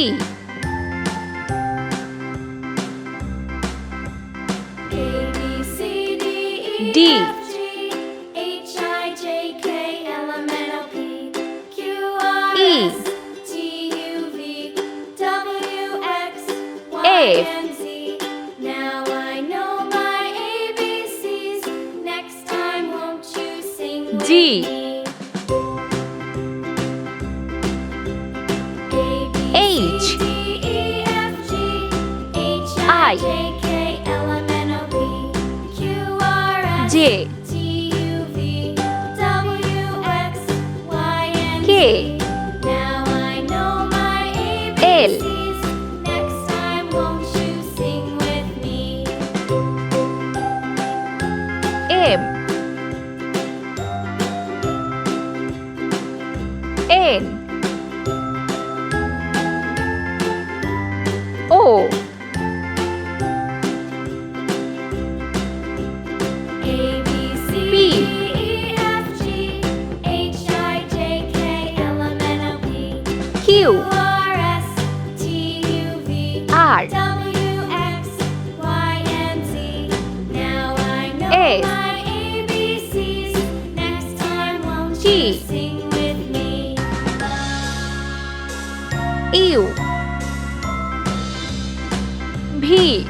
D E F Now I know my ABCs. Next time, won't you sing with G me? H I J K Now I know my L ABCs. Next time, won't you sing with me? M N O A B C P D E F G H I J K L M N O P Q R S T U V R W X Y and Z. Now I know S my ABCs. Next time, won't T you sing with me? U V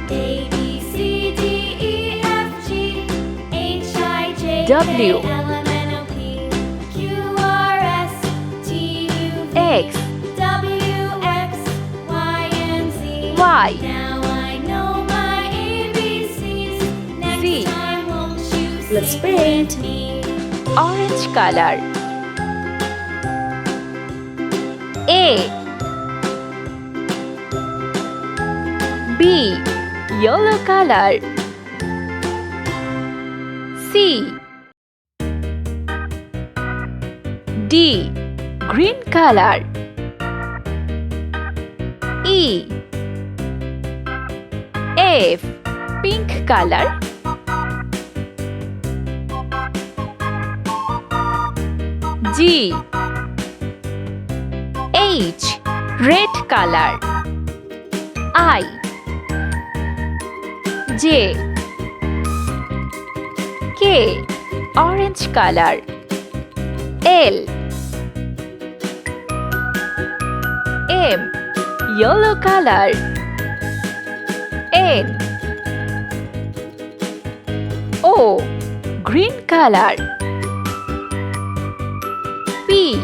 A B C D E F G H I J W K L M N O P Q R S T U V X W X Y and Z. Y Now I know my ABCs. Next Z. time, won't you sing Let's paint. with me? orange color A B yellow color C D green color E F pink color G H red color I J K orange color L M yellow color N O green color P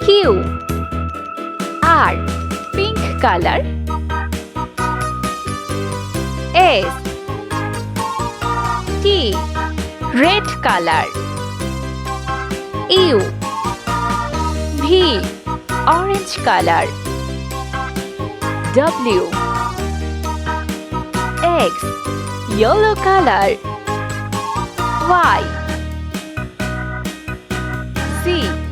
Q R pink color S T red color U V orange color W X yellow color Y Z